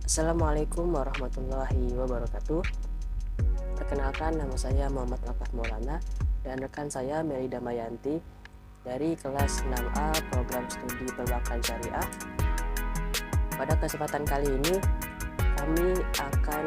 Assalamualaikum warahmatullahi wabarakatuh. Perkenalkan, nama saya Muhammad Alfat Maulana dan rekan saya Melida Mayanti dari kelas 6A Program Studi Perbankan Syariah. Pada kesempatan kali ini kami akan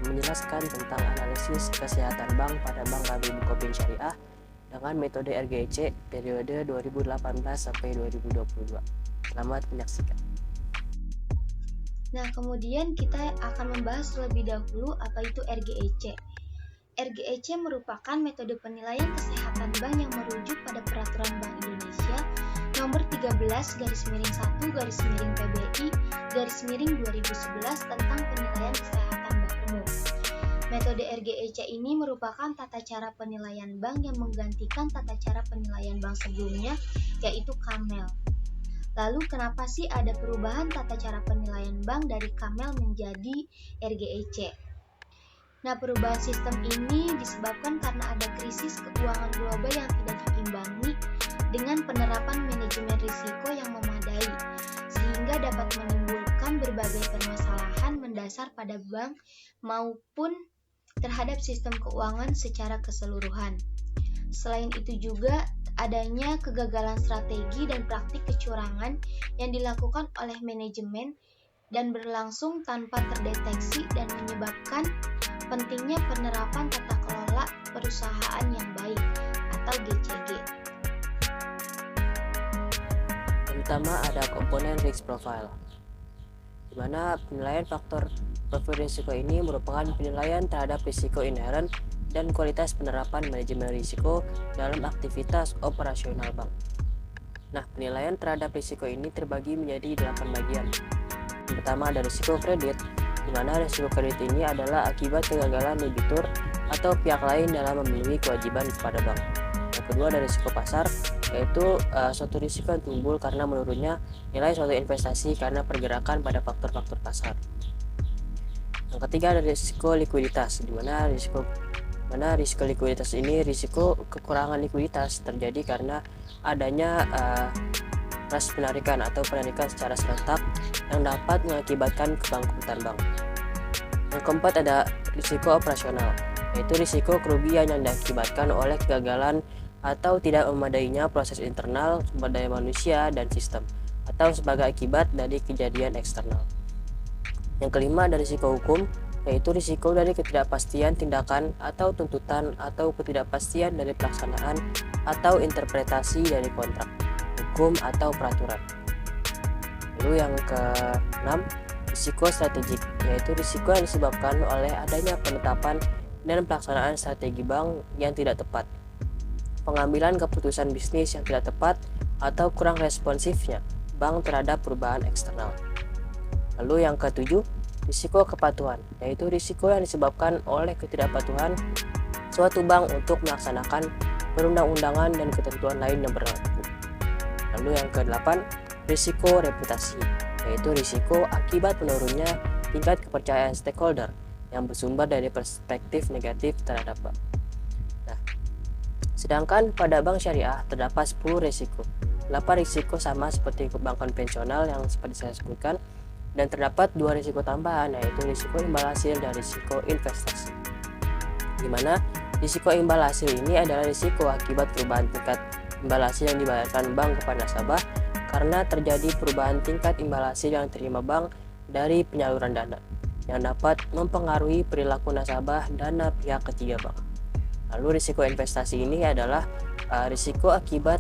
menjelaskan tentang analisis kesehatan bank pada Bank Rabi Bukopin Syariah dengan metode RGEC periode 2018 sampai 2022. Selamat menyaksikan. Nah, kemudian kita akan membahas terlebih dahulu apa itu RGEC. RGEC merupakan metode penilaian kesehatan bank yang merujuk pada Peraturan Bank Indonesia Nomor 13/PBI/PBI/2011 tentang penilaian kesehatan bank umum. Metode RGEC ini merupakan tata cara penilaian bank yang menggantikan tata cara penilaian bank sebelumnya, yaitu KAMEL. Lalu kenapa sih ada perubahan tata cara penilaian bank dari KAMEL menjadi RGEC? Nah, perubahan sistem ini disebabkan karena ada krisis keuangan global yang tidak diimbangi dengan penerapan manajemen risiko yang memadai, sehingga dapat menimbulkan berbagai permasalahan mendasar pada bank maupun terhadap sistem keuangan secara keseluruhan. Selain itu juga adanya kegagalan strategi dan praktik kecurangan yang dilakukan oleh manajemen dan berlangsung tanpa terdeteksi dan menyebabkan pentingnya penerapan tata kelola perusahaan yang baik atau GCG. Pertama ada komponen risk profile, di mana penilaian faktor profil risiko ini merupakan penilaian terhadap risiko inheren dan kualitas penerapan manajemen risiko dalam aktivitas operasional bank. Nah, penilaian terhadap risiko ini terbagi menjadi 8 bagian. Yang pertama ada risiko kredit, di mana risiko kredit ini adalah akibat kegagalan debitur atau pihak lain dalam memenuhi kewajiban kepada bank. Yang kedua ada risiko pasar, yaitu suatu risiko yang timbul karena menurunnya nilai suatu investasi karena pergerakan pada faktor-faktor pasar. Yang ketiga ada risiko likuiditas, di mana risiko likuiditas ini risiko kekurangan likuiditas terjadi karena adanya ras penarikan atau penarikan secara serentak yang dapat mengakibatkan kebangkrutan bank. Yang keempat ada risiko operasional, yaitu risiko kerugian yang diakibatkan oleh kegagalan atau tidak memadainya proses internal sumber daya manusia dan sistem atau sebagai akibat dari kejadian eksternal. Yang kelima ada risiko hukum, yaitu risiko dari ketidakpastian tindakan atau tuntutan atau ketidakpastian dari pelaksanaan atau interpretasi dari kontrak, hukum atau peraturan. Lalu yang keenam, risiko strategik, yaitu risiko yang disebabkan oleh adanya penetapan dan pelaksanaan strategi bank yang tidak tepat, pengambilan keputusan bisnis yang tidak tepat, atau kurang responsifnya bank terhadap perubahan eksternal. Lalu yang ketujuh, risiko kepatuhan, yaitu risiko yang disebabkan oleh ketidakpatuhan suatu bank untuk melaksanakan perundang-undangan dan ketentuan lain yang berlaku. Lalu yang kedelapan, risiko reputasi, yaitu risiko akibat menurunnya tingkat kepercayaan stakeholder yang bersumber dari perspektif negatif terhadap bank. Nah, sedangkan pada bank syariah terdapat 10 risiko. 8 risiko sama seperti bank konvensional yang seperti saya sebutkan, dan terdapat 2 risiko tambahan, yaitu risiko imbal hasil dan risiko investasi. Di mana risiko imbal hasil ini adalah risiko akibat perubahan tingkat imbal hasil yang dibayarkan bank kepada nasabah karena terjadi perubahan tingkat imbal hasil yang diterima bank dari penyaluran dana yang dapat mempengaruhi perilaku nasabah dana pihak ketiga bank. Lalu risiko investasi ini adalah risiko akibat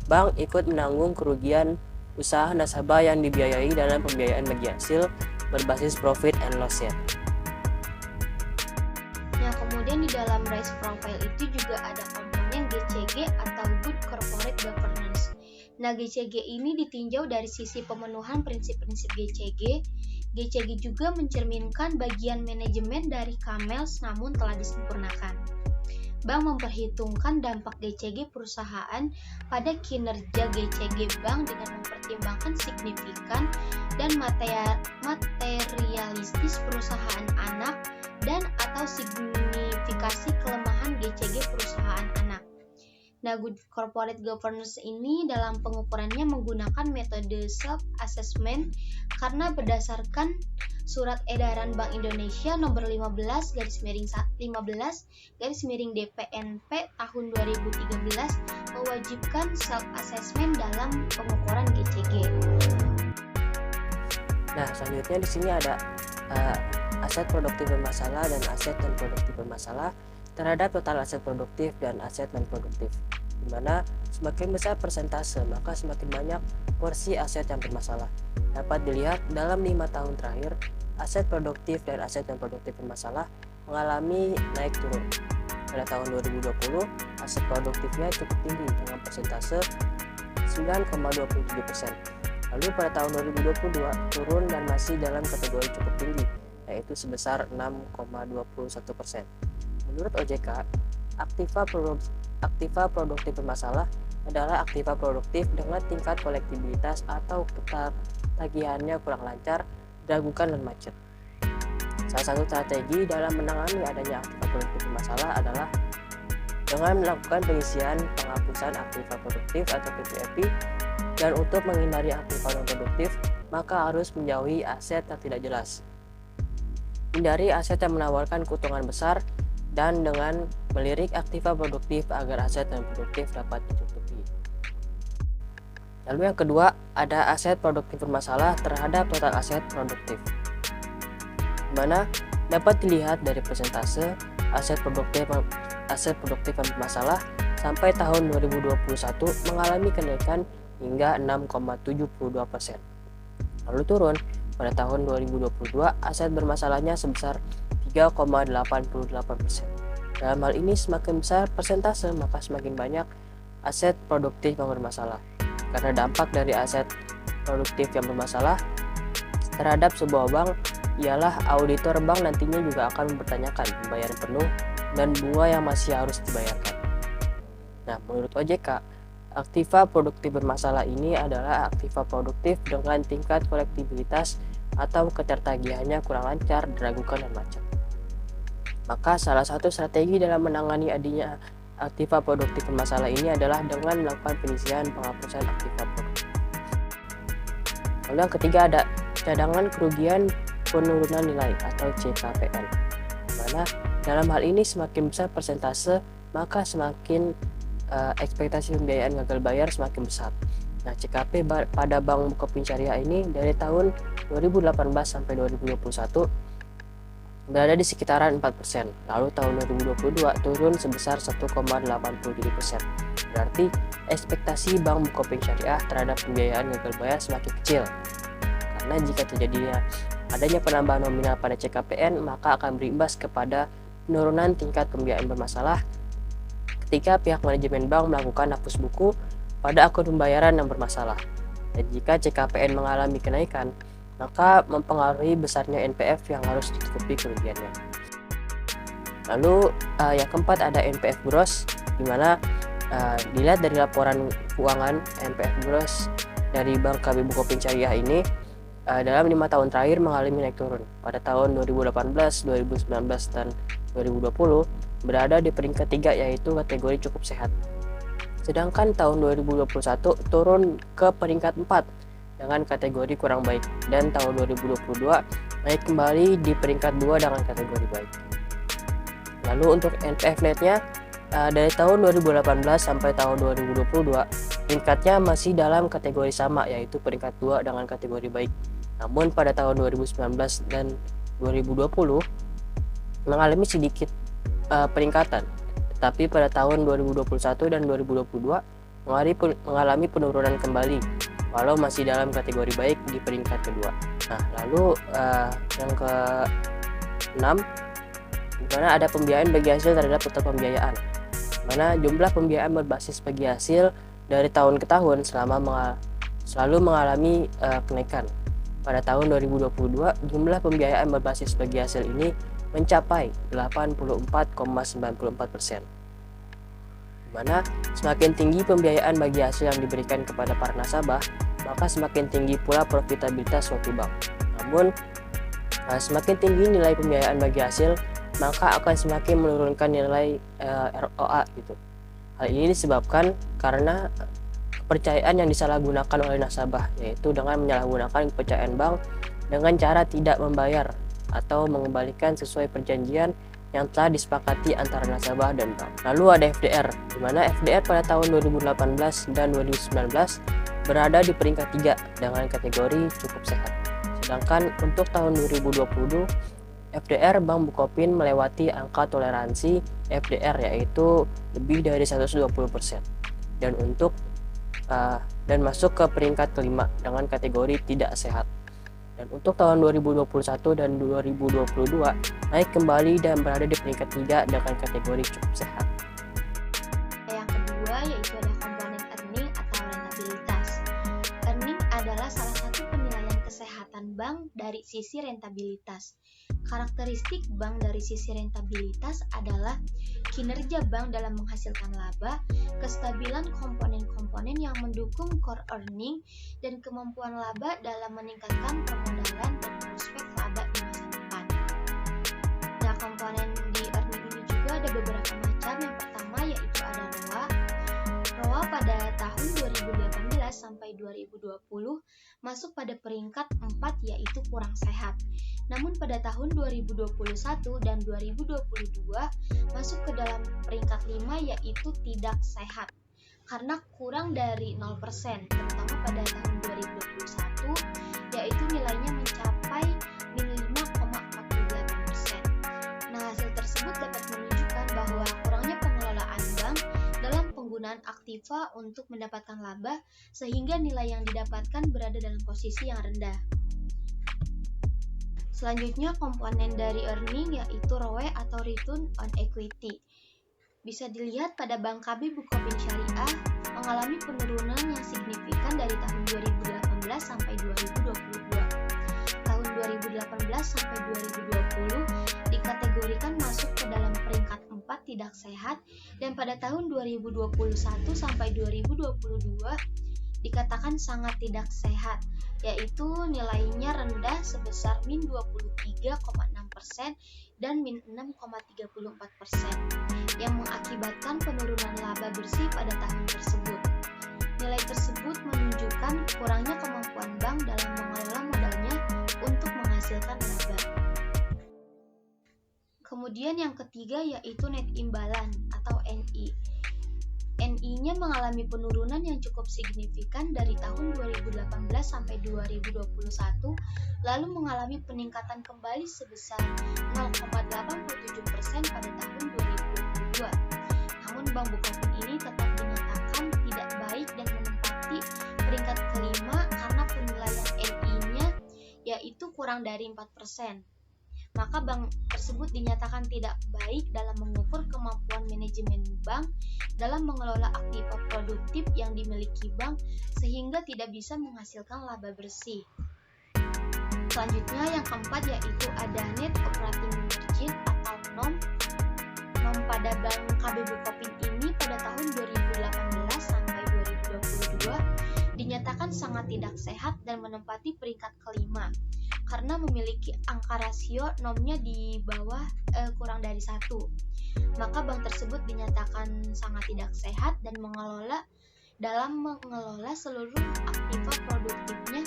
bank ikut menanggung kerugian usaha nasabah yang dibiayai dalam pembiayaan bagi hasil berbasis profit and loss share. Nah, kemudian di dalam risk profile itu juga ada komponen GCG atau Good Corporate Governance. Nah, GCG ini ditinjau dari sisi pemenuhan prinsip-prinsip GCG. GCG juga mencerminkan bagian manajemen dari KAMEL namun telah disempurnakan. Bank memperhitungkan dampak GCG perusahaan pada kinerja GCG bank dengan mempertimbangkan signifikan dan materialistis perusahaan anak dan atau signifikasi kelemahan GCG perusahaan anak. Nah, Good Corporate Governance ini dalam pengukurannya menggunakan metode self-assessment karena berdasarkan Surat Edaran Bank Indonesia nomor 15/15/DPNP tahun 2013 mewajibkan self assessment dalam pengukuran GCG. Nah, selanjutnya di sini ada aset produktif bermasalah dan aset non produktif bermasalah terhadap total aset produktif dan aset non produktif, di mana semakin besar persentase maka semakin banyak porsi aset yang bermasalah. Dapat dilihat dalam 5 tahun terakhir, aset produktif dan aset non produktif bermasalah mengalami naik turun. Pada tahun 2020, aset produktifnya cukup tinggi dengan persentase 9,27%. Lalu pada tahun 2022 turun dan masih dalam kategori cukup tinggi, yaitu sebesar 6,21%. Menurut OJK, aktiva produktif bermasalah adalah aktiva produktif dengan tingkat kolektibilitas atau tagihannya kurang lancar, diragukan dan macet. Salah satu strategi dalam menangani adanya aktiva produktif bermasalah adalah dengan melakukan pengisian penghapusan aktiva produktif atau PPAP, dan untuk menghindari aktiva non produktif maka harus menjauhi aset yang tidak jelas. Hindari aset yang menawarkan keuntungan besar dan dengan melirik aktiva produktif agar aset non produktif dapat dicukupi. Lalu yang kedua, ada aset produktif bermasalah terhadap total aset produktif, di mana dapat dilihat dari persentase aset produktif yang bermasalah sampai tahun 2021 mengalami kenaikan hingga 6,72%. Lalu turun pada tahun 2022, aset bermasalahnya sebesar 3,88%. Dalam hal ini semakin besar persentase maka semakin banyak aset produktif yang bermasalah. Karena dampak dari aset produktif yang bermasalah terhadap sebuah bank ialah auditor bank nantinya juga akan mempertanyakan pembayaran penuh dan bunga yang masih harus dibayarkan. Nah, menurut OJK, aktiva produktif bermasalah ini adalah aktiva produktif dengan tingkat kolektibilitas atau ketertagihannya kurang lancar, diragukan dan macet. Maka salah satu strategi dalam menangani adanya aktiva produktif bermasalah ini adalah dengan melakukan penyisian penghapusan aktiva produktif. Lalu yang ketiga ada cadangan kerugian penurunan nilai atau CKPN, mana dalam hal ini semakin besar persentase maka semakin ekspektasi pembiayaan gagal bayar semakin besar. Nah, CKP pada Bank Bukopin Syariah ini dari tahun 2018 sampai 2021 berada di sekitaran 4%. Lalu tahun 2022 turun sebesar 1,87%. Berarti ekspektasi Bank Bukopin Syariah terhadap pembiayaan gagal bayar semakin kecil. Karena jika terjadinya adanya penambahan nominal pada CKPN maka akan berimbas kepada penurunan tingkat pembiayaan bermasalah ketika pihak manajemen bank melakukan hapus buku pada akun pembayaran yang bermasalah. Dan jika CKPN mengalami kenaikan, maka mempengaruhi besarnya NPF yang harus ditutupi kerugiannya. Lalu yang keempat ada NPF gross, di mana dilihat dari laporan keuangan NPF gross dari Bank KB Bukopin Syariah ini dalam 5 tahun terakhir mengalami naik turun. Pada tahun 2018, 2019, dan 2020 berada di peringkat 3 yaitu kategori cukup sehat. Sedangkan tahun 2021 turun ke peringkat 4 dengan kategori kurang baik, dan tahun 2022 naik kembali di peringkat 2 dengan kategori baik. Lalu untuk NPF netnya dari tahun 2018 sampai tahun 2022 tingkatnya masih dalam kategori sama yaitu peringkat 2 dengan kategori baik. Namun pada tahun 2019 dan 2020 mengalami sedikit peningkatan, tetapi pada tahun 2021 dan 2022 mengalami penurunan kembali walau masih dalam kategori baik di peringkat kedua. Nah, lalu yang ke-6, di mana ada pembiayaan bagi hasil terhadap total pembiayaan, mana jumlah pembiayaan berbasis bagi hasil dari tahun ke tahun selalu mengalami kenaikan. Pada tahun 2022 jumlah pembiayaan berbasis bagi hasil ini mencapai 84,94%. Mana semakin tinggi pembiayaan bagi hasil yang diberikan kepada para nasabah, maka semakin tinggi pula profitabilitas suatu bank. Namun semakin tinggi nilai pembiayaan bagi hasil, maka akan semakin menurunkan nilai ROA gitu. Hal ini disebabkan karena kepercayaan yang disalahgunakan oleh nasabah, yaitu dengan menyalahgunakan kepercayaan bank dengan cara tidak membayar atau mengembalikan sesuai perjanjian yang telah disepakati antara nasabah dan bank. Lalu ada FDR, di mana FDR pada tahun 2018 dan 2019 berada di peringkat 3 dengan kategori cukup sehat. Sedangkan untuk tahun 2020, FDR Bank Bukopin melewati angka toleransi FDR yaitu lebih dari 120% dan masuk ke peringkat kelima dengan kategori tidak sehat. Dan untuk tahun 2021 dan 2022 naik kembali dan berada di peringkat 3 dengan kategori cukup sehat. Yang kedua yaitu ada komponen earning atau rentabilitas. Earning adalah salah satu penilaian kesehatan bank dari sisi rentabilitas. Karakteristik bank dari sisi rentabilitas adalah kinerja bank dalam menghasilkan laba, kestabilan komponen-komponen yang mendukung core earning, dan kemampuan laba dalam meningkatkan permodalan dan prospek laba di masa depan. Nah, komponen di earning ini juga ada beberapa macam. Yang pertama yaitu ada ROA. ROA pada tahun 2018 sampai 2020 masuk pada peringkat 4 yaitu kurang sehat. Namun pada tahun 2021 dan 2022 masuk ke dalam peringkat 5 yaitu tidak sehat karena kurang dari 0%, terutama pada tahun 2021 yaitu nilainya mencapai min 5,48%. Nah, hasil tersebut dapat menunjukkan bahwa kurangnya pengelolaan bank dalam penggunaan aktiva untuk mendapatkan laba sehingga nilai yang didapatkan berada dalam posisi yang rendah. Selanjutnya komponen dari earning yaitu ROE atau Return on Equity. Bisa dilihat pada Bank KB Bukopin Syariah mengalami penurunan yang signifikan dari tahun 2018 sampai 2022. Tahun 2018 sampai 2020 dikategorikan masuk ke dalam peringkat 4 tidak sehat dan pada tahun 2021 sampai 2022 dikatakan sangat tidak sehat, yaitu nilainya rendah sebesar min 23,6% dan min 6,34% yang mengakibatkan penurunan laba bersih pada tahun tersebut. Nilai tersebut menunjukkan kurangnya kemampuan bank dalam mengelola modalnya untuk menghasilkan laba. Kemudian yang ketiga yaitu net imbalan atau NI. NI-nya mengalami penurunan yang cukup signifikan dari tahun 2018 sampai 2021, lalu mengalami peningkatan kembali sebesar 0,87% pada tahun 2022. Namun Bank Bukopin ini tetap dinyatakan tidak baik dan menempati peringkat kelima karena penilaian NI-nya yaitu kurang dari 4%. Maka bank tersebut dinyatakan tidak baik dalam mengukur kemampuan manajemen bank dalam mengelola aktiva produktif yang dimiliki bank sehingga tidak bisa menghasilkan laba bersih. Selanjutnya yang keempat yaitu ada net operating margin atau NOM. NOM pada Bank KB Bukopin ini pada tahun 2018 sampai 2022 dinyatakan sangat tidak sehat dan menempati peringkat kelima karena memiliki angka rasio NOM-nya di bawah kurang dari 1. Maka bank tersebut dinyatakan sangat tidak sehat dan mengelola seluruh aktiva produktifnya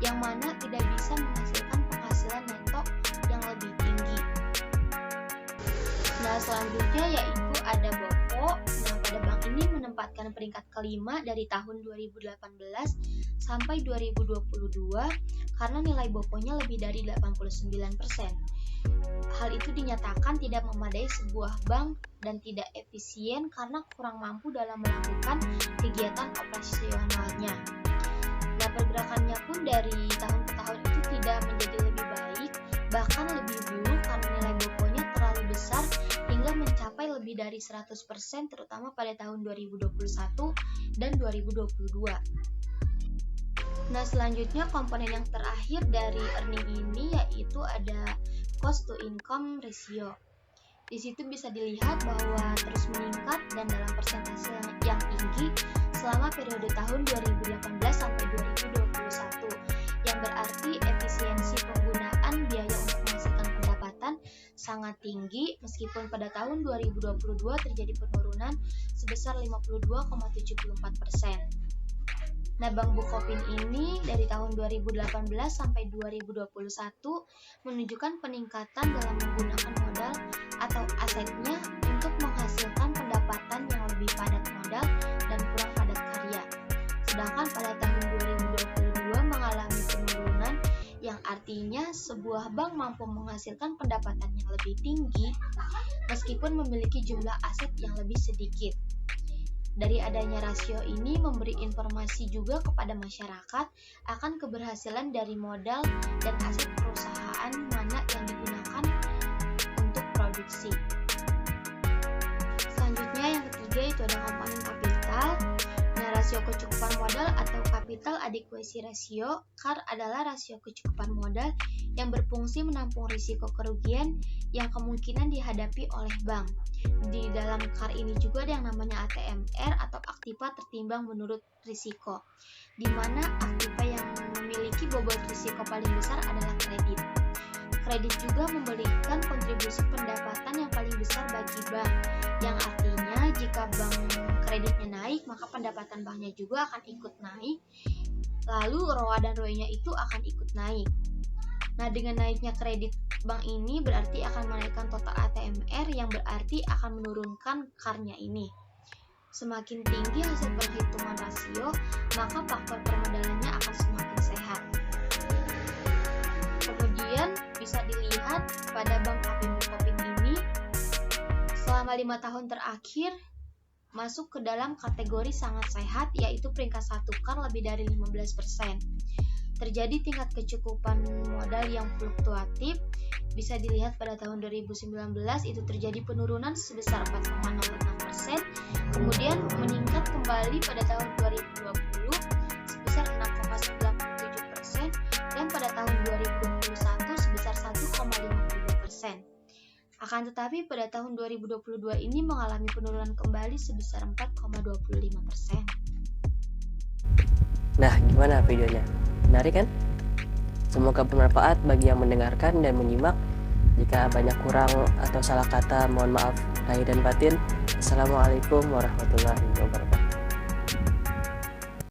yang mana tidak bisa menghasilkan penghasilan neto yang lebih tinggi. Nah, selanjutnya yaitu ada BOPO. Nah, pada bank ini menempatkan peringkat kelima dari tahun 2018 sampai 2022 karena nilai BOPO-nya lebih dari 89%. Hal itu dinyatakan tidak memadai sebuah bank dan tidak efisien karena kurang mampu dalam melakukan kegiatan operasionalnya. Nah, pergerakannya pun dari tahun ke tahun itu tidak menjadi lebih baik, bahkan lebih buruk karena nilai BOPO-nya terlalu besar hingga mencapai lebih dari 100% terutama pada tahun 2021 dan 2022. Nah, selanjutnya komponen yang terakhir dari earning ini yaitu ada cost to income ratio. Di situ bisa dilihat bahwa terus meningkat dan dalam persentase yang tinggi selama periode tahun 2018 sampai 2021, yang berarti efisiensi penggunaan biaya untuk menghasilkan pendapatan sangat tinggi meskipun pada tahun 2022 terjadi penurunan sebesar 52,74%. Nah, Bank Bukopin ini dari tahun 2018 sampai 2021 menunjukkan peningkatan dalam menggunakan modal atau asetnya untuk menghasilkan pendapatan yang lebih padat modal dan kurang padat karya. Sedangkan pada tahun 2022 mengalami penurunan, yang artinya sebuah bank mampu menghasilkan pendapatan yang lebih tinggi meskipun memiliki jumlah aset yang lebih sedikit. Dari adanya rasio ini memberi informasi juga kepada masyarakat akan keberhasilan dari modal dan aset perusahaan mana yang digunakan untuk produksi. Selanjutnya yang ketiga itu ada komponen kapital. Nah, rasio kecukupan modal atau capital adequacy ratio (CAR) adalah rasio kecukupan modal yang berfungsi menampung risiko kerugian yang kemungkinan dihadapi oleh bank. Di dalam CAR ini juga ada yang namanya ATMR atau aktiva tertimbang menurut risiko, di mana aktiva yang memiliki bobot risiko paling besar adalah kredit. Kredit juga memberikan kontribusi pendapatan yang paling besar bagi bank, yang artinya jika bank kreditnya naik, maka pendapatan banknya juga akan ikut naik, lalu ROA dan ROE-nya itu akan ikut naik. Nah, dengan naiknya kredit bank ini berarti akan menaikkan total ATMR, yang berarti akan menurunkan CAR-nya ini. Semakin tinggi hasil perhitungan rasio, maka faktor permodalannya akan semakin sehat. Kemudian bisa dilihat pada Bank KP Bukopin ini, selama 5 tahun terakhir masuk ke dalam kategori sangat sehat, yaitu peringkat 1 CAR lebih dari 15%. Terjadi tingkat kecukupan modal yang fluktuatif. Bisa dilihat pada tahun 2019 itu terjadi penurunan sebesar 4,06%, kemudian meningkat kembali pada tahun 2020 sebesar 6,97%, dan pada tahun 2021 sebesar 1,52%. Akan tetapi pada tahun 2022 ini mengalami penurunan kembali sebesar 4,25%. Nah, gimana videonya? Menarik kan? Semoga bermanfaat bagi yang mendengarkan dan menyimak. Jika banyak kurang atau salah kata, mohon maaf lahir dan batin. Assalamualaikum warahmatullahi wabarakatuh.